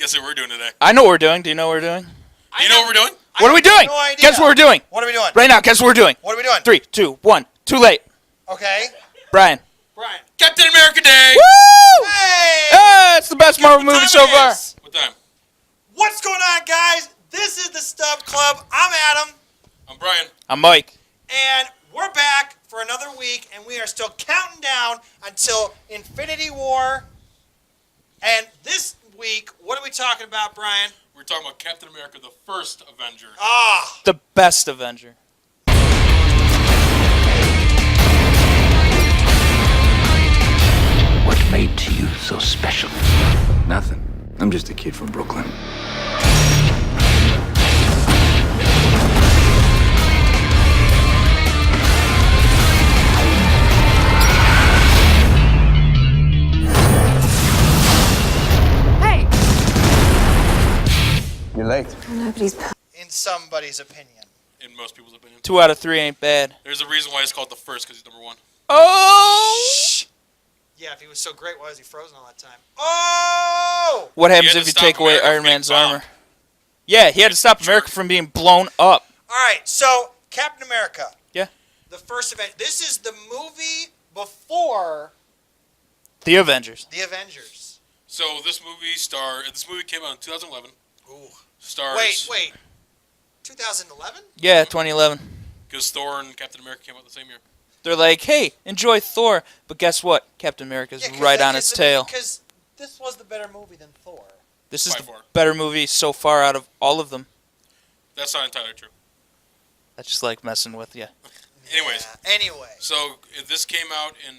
Guess what we're doing today? I know what we're doing. Do you know what we're doing? Do you know what we're doing? What are we doing? No idea. Guess what we're doing? What are we doing? Right now, guess what we're doing? What are we doing? 3, 2, 1. Too late. Okay. Brian. Brian. Captain America Day! Woo! Hey! It's the best Marvel movie so far. What time? What's going on, guys? This is the Stub Club. I'm Adam. I'm Brian. I'm Mike. And we're back for another week, and we are still counting down until Infinity War. And this week, what are we talking about, Brian? We're talking about Captain America, the First Avenger. Ah. The best Avenger. What made you so special? Nothing. I'm just a kid from Brooklyn. Hey! You're late. Nobody's. In somebody's opinion. In most people's opinion. 2 out of 3 ain't bad. There's a reason why it's called the First, because he's number 1. Oh! Yeah, if he was so great, why was he frozen all that time? Oh! What He happens had if to you stop take away America Iron from being Man's bombed. armor? Yeah, he had to stop America from being blown up. All right, so Captain America. Yeah. The First Avenger. This is the movie before The Avengers. the Avengers. So this movie came out in 2011. Ooh. Stars. Wait. 2011? Yeah, 2011. Because Thor and Captain America came out the same year. They're like, hey, enjoy Thor. But guess what? Captain America's right on his tail. Because this was the better movie than Thor. This is By the far. better movie so far out of all of them. That's not entirely true. I just like messing with you. Anyways. Yeah, anyway. So this came out in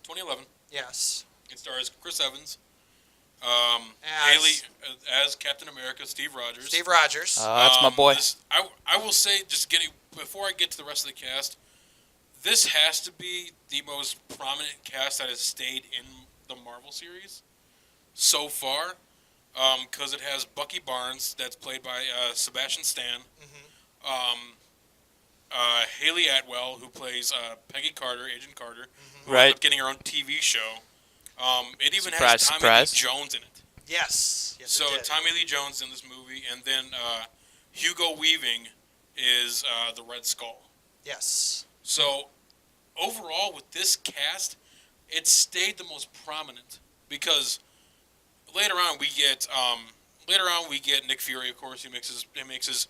2011. Yes. It stars Chris Evans, As- Haley as Captain America, Steve Rogers. Steve Rogers. That's my boy. I will say, before I get to the rest of the cast, this has to be the most prominent cast that has stayed in the Marvel series so far, because it has Bucky Barnes, that's played by Sebastian Stan, Haley Atwell, who plays Peggy Carter, Agent Carter, who Right. ended up getting her own TV show. It even Surprise, has Tommy surprise. Lee Jones in it. Yes. Yes. So it did. Tommy Lee Jones in this movie, and then Hugo Weaving is the Red Skull. Yes. So overall, with this cast, it stayed the most prominent because later on we get Nick Fury. Of course, he makes his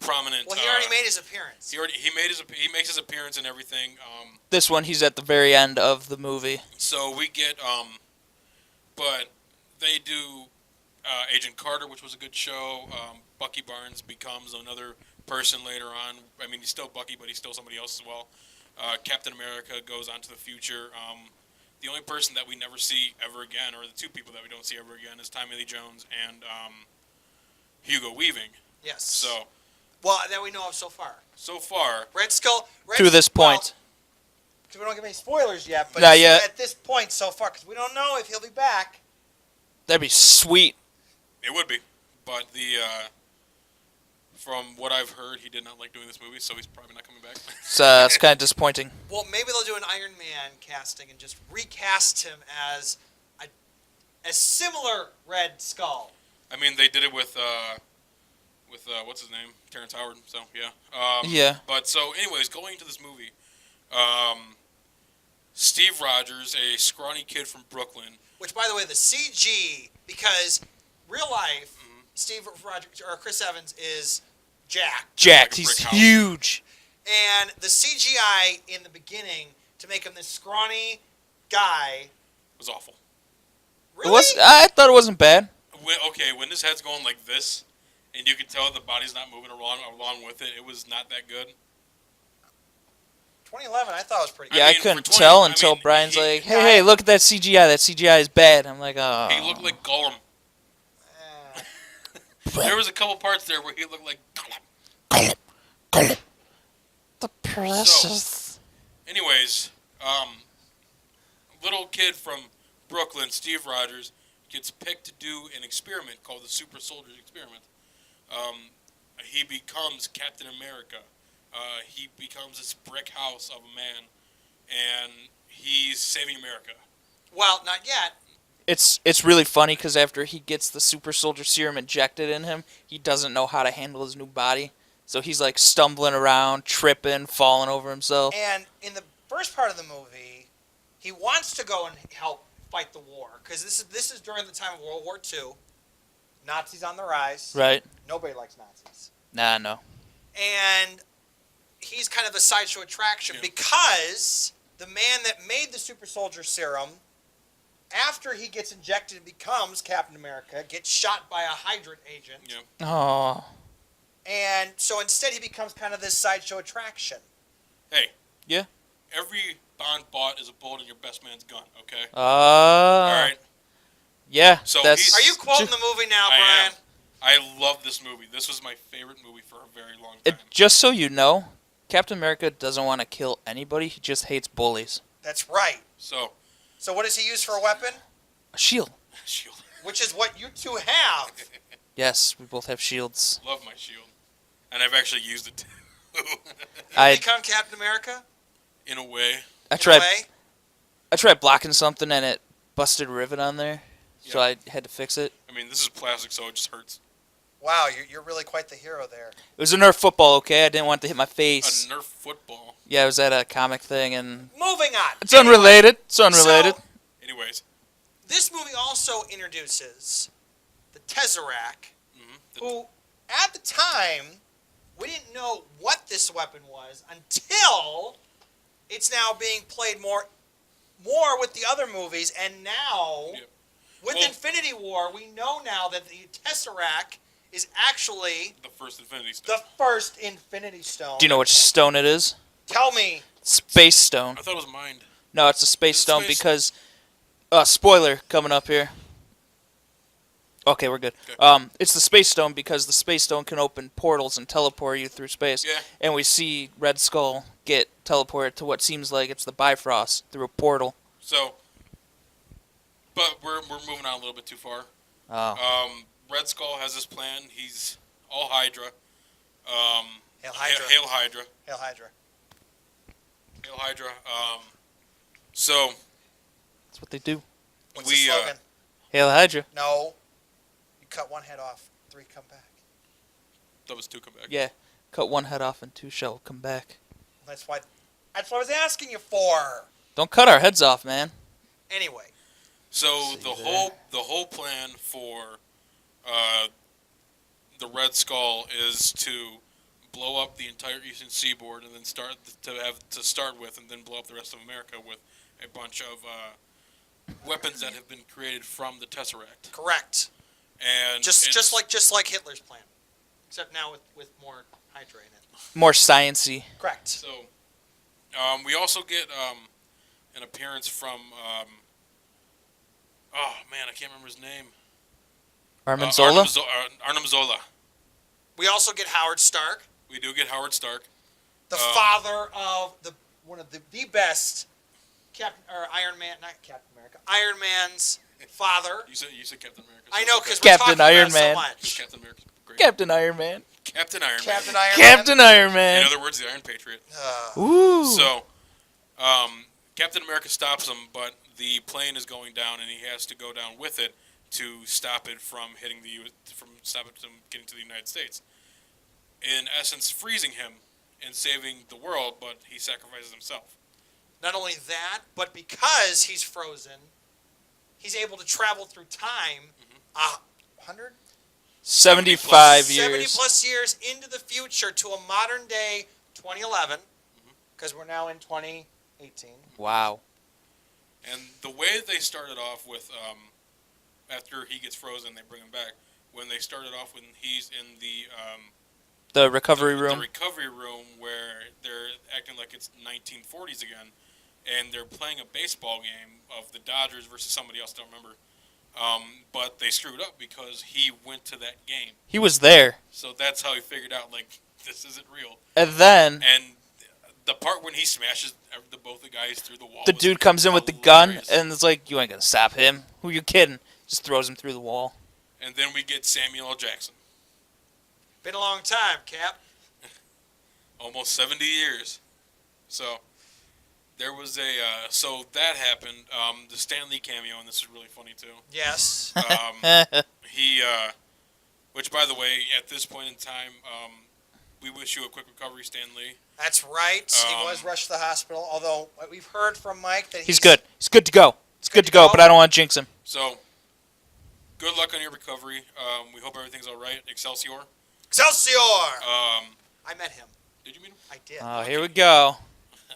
prominent. Well, he already made his appearance. He makes his appearance and everything. This one, he's at the very end of the movie. So we get but they do Agent Carter, which was a good show. Bucky Barnes becomes another person later on. I mean, he's still Bucky, but he's still somebody else as well. Captain America goes on to the future. The only person that we never see ever again, or the two people that we don't see ever again, is Tommy Lee Jones and Hugo Weaving. Yes. So, Well, that we know of so far. Red To this point. Because we don't give any spoilers yet, but Not yet. at this point so far, because we don't know if he'll be back. That'd be sweet. it would be, but from what I've heard, he did not like doing this movie, so he's probably not coming back. So it's kind of disappointing. Well, maybe they'll do an Iron Man casting and just recast him as a similar Red Skull. I mean, they did it with what's his name, Terrence Howard. So yeah. Yeah. But so, anyways, going into this movie, Steve Rogers, a scrawny kid from Brooklyn. Which, by the way, the CG, because real life, Steve Rogers or Chris Evans is jacked. Jacked. Like a He's brick house. huge. And the CGI in the beginning to make him this scrawny guy. Was awful. Really? I thought it wasn't bad. When his head's going like this, and you can tell the body's not moving along with it, it was not that good. 2011, I thought it was pretty good. Yeah, I mean, couldn't for 20 tell I until mean, Brian's he- like, hey, look at that CGI. That CGI is bad. I'm like, oh. He looked like Gollum. There was a couple parts there where he looked like Gollum. The precious. Anyways, little kid from Brooklyn, Steve Rogers, gets picked to do an experiment called the Super Soldiers Experiment. He becomes Captain America. He becomes this brick house of a man, and he's saving America. Well, not yet. It's really funny because after he gets the super soldier serum injected in him, he doesn't know how to handle his new body. So he's like stumbling around, tripping, falling over himself. And in the first part of the movie, he wants to go and help fight the war because this is during the time of World War II. Nazis on the rise. Right? Nobody likes Nazis. Nah, no. And he's kind of a sideshow attraction because the man that made the super soldier serum, after he gets injected and becomes Captain America, gets shot by a hydrant agent. Yeah. Oh. And so instead he becomes kind of this sideshow attraction. Hey. Yeah. Every Bond bought is a bullet in your best man's gun. Okay. All right. Yeah. So that's Are you quoting the movie now, Brian? I love this movie. This was my favorite movie for a very long time. Just so you know, Captain America doesn't want to kill anybody. He just hates bullies. That's right. So what does he use for a weapon? A shield. Shield. Which is what you two have. Yes, we both have shields. Love my shield, and I've actually used it too. You become Captain America? In a way. I tried blocking something and it busted a rivet on there, so I had to fix it. I mean, this is plastic, so it just hurts. Wow, you're really quite the hero there. It was a Nerf football, okay? I didn't want it to hit my face. A Nerf football. Yeah, it was at a comic thing, and Moving on. it's unrelated. It's unrelated. So, anyways, this movie also introduces the Tesseract, who, at the time, we didn't know what this weapon was until it's now being played more with the other movies, and now, with Infinity War, we know now that the Tesseract is actually the first Infinity Stone. The first Infinity Stone. Do you know which stone it is? Tell me. Space Stone. I thought it was Mind. No, it's a Space Stone because... spoiler coming up here. Okay, we're good. Okay. It's the Space Stone because the Space Stone can open portals and teleport you through space. Yeah. And we see Red Skull get teleported to what seems like it's the Bifrost through a portal. So, but we're moving on a little bit too far. Oh. Red Skull has this plan. He's all Hydra. Hail Hydra. Hail Hydra. Hail Hydra. Hail Hydra. So That's what they do. What's the slogan? Hail Hydra. No. You cut one head off, 3 come back. that was 2 come back. Yeah. Cut one head off and 2 shall come back. That's what I was asking you for. Don't cut our heads off, man. Anyway. So the whole plan for the Red Skull is to blow up the entire eastern seaboard and then start with, and then blow up the rest of America with a bunch of weapons that have been created from the Tesseract. Correct. And just like Hitler's plan, except now with more Hydra in it. More science-y. Correct. So we also get an appearance from oh man, I can't remember his name. Arnim Zola? Arnim Zola. We also get Howard Stark, We do get Howard Stark. the father of one of the best Iron Man, not Captain America, Iron Man's father. You said Captain America. I know because Captain we're talking Iron about it Man. so much. Captain America's great. Captain Iron Man. Captain Iron Man. Captain Iron Captain Iron Man. In other words, the Iron Patriot. Ooh. So, Captain America stops him, but the plane is going down, and he has to go down with it to stop it from hitting from getting to the United States. In essence, freezing him and saving the world, but he sacrifices himself. Not only that, but because he's frozen, he's able to travel through time 100? 75 years. 70 plus years into the future to a modern day 2011, because we're now in 2018. Wow. And the way they started off with, after he gets frozen, they bring him back. When they started off when he's in The recovery room. the recovery room where they're acting like it's 1940s again, and they're playing a baseball game of the Dodgers versus somebody else, don't remember. But they screwed up because he went to that game. He was there. So that's how he figured out, like, this isn't real. And then And the part when he smashes both the guys through the wall. the was dude comes in with the gun, hilarious. and it's like, you ain't gonna stop him. Who you kidding? Just throws him through the wall. And then we get Samuel L. Jackson. Been a long time, Cap. Almost 70 years. So, There was a so that happened. The Stan Lee cameo, and this is really funny too. Yes. He, which by the way, at this point in time, we wish you a quick recovery, Stan Lee. That's right. He was rushed to the hospital, although we've heard from Mike that He's good. He's good to go. He's good to go, but I don't want to jinx him. So, good luck on your recovery. We hope everything's all right. Excelsior. Excelsior! Um, I met him. did you meet him? I did. Oh, here we go.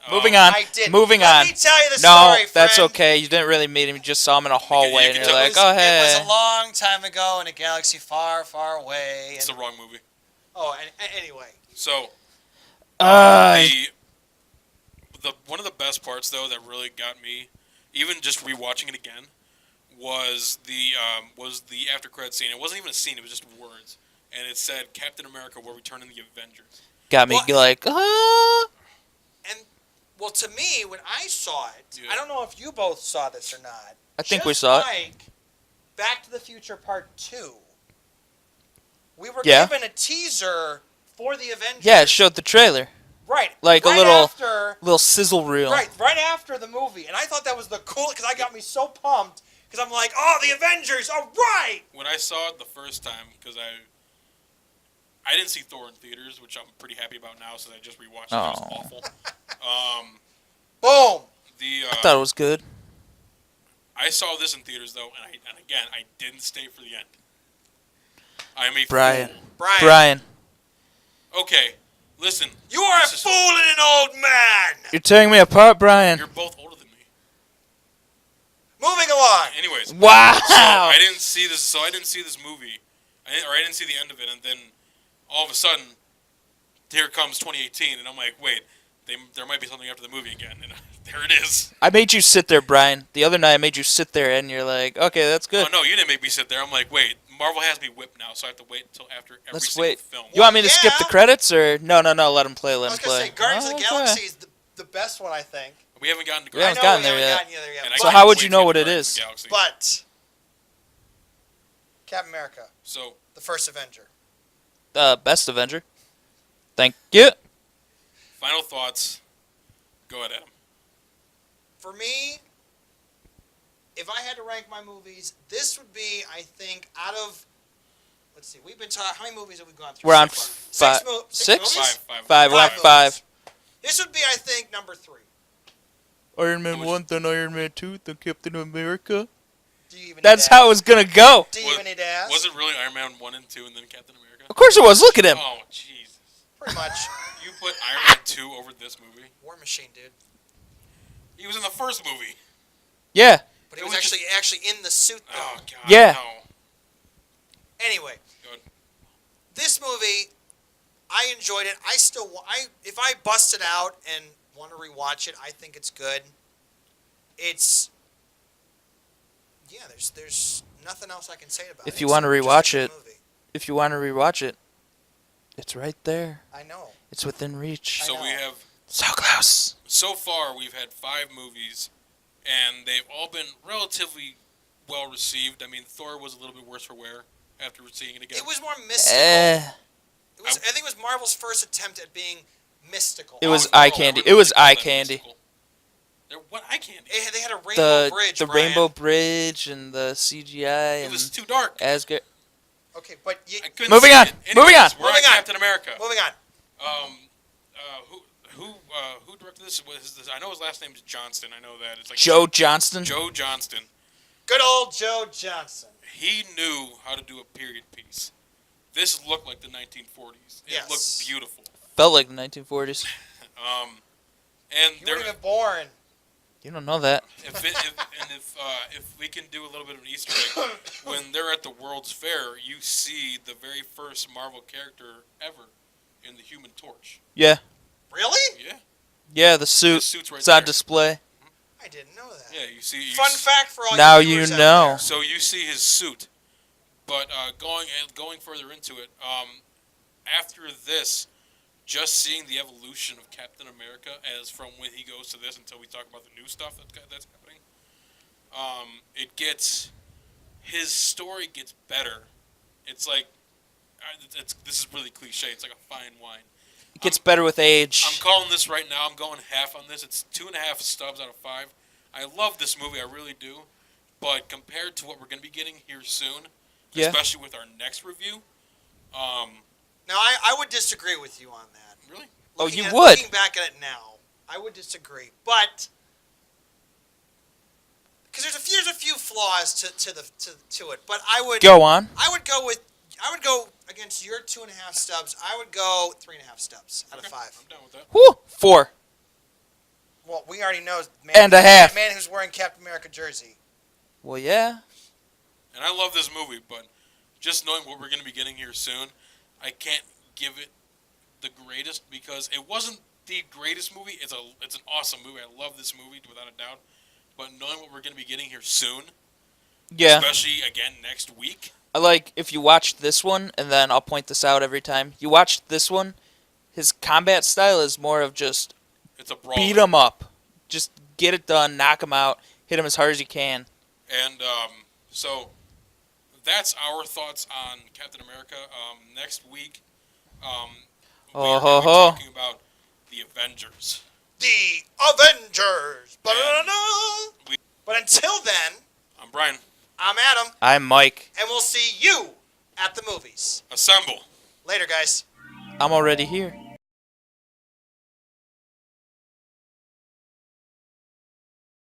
Um, Moving on. I did. Moving Let on. me tell you the No, story, that's friend. okay. You didn't really meet him. You just saw him in a hallway, you and can you're tell like, It oh, was hey. a long time ago in a galaxy far, far away. It's the wrong movie. Anyway. So, Uh, the one of the best parts though that really got me, even just rewatching it again, was the after credit scene. It wasn't even a scene; it was just words, and it said "Captain America will return in the Avengers." got me Well, like, And, well, to me, when I saw it, Yeah. I don't know if you both saw this or not. I think we just saw it. like Back to the Future Part 2, we were Yeah. given a teaser for the Avengers. Yeah, it showed the trailer. Right. like a right little- After, Little sizzle reel. right after the movie. And I thought that was the coolest, because I got me so pumped, because I'm like, oh, the Avengers, all right! When I saw it the first time, because I didn't see Thor in theaters, which I'm pretty happy about now, since I just rewatched it. It was Oh. awful. Boom! The I thought it was good. I saw this in theaters though, and again, I didn't stay for the end. I'm a Brian. fool. Brian, Okay, listen. You are a This is- fool and an old man! you're tearing me apart, Brian. You're both older than me. Moving along. Anyways, Wow. so I didn't see this. So I didn't see this movie, I didn't see the end of it, and then all of a sudden, here comes 2018, and I'm like, wait, there might be something after the movie again, and there it is. I made you sit there, Brian. The other night I made you sit there, and you're like, okay, that's good. Oh no, you didn't make me sit there. I'm like, wait, Marvel has me whipped now, so I have to wait until after every Let's single wait. film. You want me to skip the Yeah. credits, or no? Let him play. I Let was him going to play. say, Guardians of the Oh, okay. Galaxy is the best one, I think. We haven't gotten to We haven't I know gotten we there haven't yet. gotten there And yet. I So can't how would wait you to know get what to it Guardians of is? the Galaxy. But Captain America, So, the first Avenger. Best Avenger. Thank you. final thoughts. Go ahead, Adam. For me, if I had to rank my movies, this would be, I think, out of, let's see, we've been talking, how many movies have we gone through We're on so far? five. Six Six? movies? Five. We're on movies. five. This would be, I think, number 3. Iron How Man much- 1, then Iron Man 2, then Captain America. Do you even That's need to how it was gonna go. ask? Do you even need to ask? Was it really Iron Man 1 and 2 and then Captain America? Of course it was. Look at him. Oh, Jesus. Pretty much. You put Iron Man 2 over this movie? War Machine, dude. He was in the first movie. Yeah. But he It was was actually in the suit, though. Oh, God. Yeah. No. Anyway, Go ahead. this movie, I enjoyed it. I still, if I bust it out and want to rewatch it, I think it's good. It's, yeah. There's nothing else I can say about it. If you wanna It's just a rewatch good it. movie. If you want to rewatch it, it's right there. I know. It's within reach. So know. we have, So close. so far, we've had 5 movies, and they've all been relatively well received. I mean, Thor was a little bit worse for wear after seeing it again. It was more mystical. Eh. I think it was Marvel's first attempt at being mystical. It was I eye wouldn't candy. really It was call eye that candy. mystical. What eye candy? They had a rainbow bridge. The Brian. Rainbow Bridge and the CGI It and was too dark. Asgard. Okay, but I couldn't Moving see on. it. Moving on. We're Moving on. Captain America. moving on. Who directed this? I know his last name is Johnston. I know that it's like Joe Johnston. Joe Johnston. Good old Joe Johnson. He knew how to do a period piece. This looked like the 1940s. It Yes. looked beautiful. Felt like the 1940s. And You there, weren't even born. You don't know that. if we can do a little bit of an Easter egg, when they're at the World's Fair, you see the very first Marvel character ever in the Human Torch. Yeah. Really? Yeah, Yeah, the suit. the suit's right It's on there. display. I didn't know that. Yeah, you see. Fun fact for all Now you you viewers out know. there. So you see his suit, but going further into it, after this, just seeing the evolution of Captain America as from when he goes to this until we talk about the new stuff that's happening, his story gets better. It's like, this is really cliche. It's like a fine wine. It gets better with age. I'm calling this right now. I'm going half on this. It's 2.5 stubs out of 5. I love this movie. I really do. But compared to what we're going to be getting here soon, especially with our next review, now I would disagree with you on that. really? You would? Looking back at it now, I would disagree. But because there's a few flaws to it, but I would Go on. I would go against your 2.5 stubs. I would go 3.5 stubs out of 5. I'm down with that. Whew, 4. Well, we already know man, And a half. man who's wearing Captain America jersey. Well, yeah. And I love this movie, but just knowing what we're going to be getting here soon, I can't give it the greatest because it wasn't the greatest movie. It's an awesome movie. I love this movie without a doubt. But knowing what we're going to be getting here soon, Yeah. especially again next week. I like if you watched this one, and then I'll point this out every time. You watched this one, his combat style is more of just It's a brawl. beat him up. Just get it done, knock him out, hit him as hard as you can. And so that's our thoughts on Captain America. Next week, we are going to be talking about the Avengers. The Avengers. Ba-da-da-da. But until then, I'm Brian. I'm Adam, I'm Mike. and we'll see you at the movies. Assemble. Later, guys. I'm already here.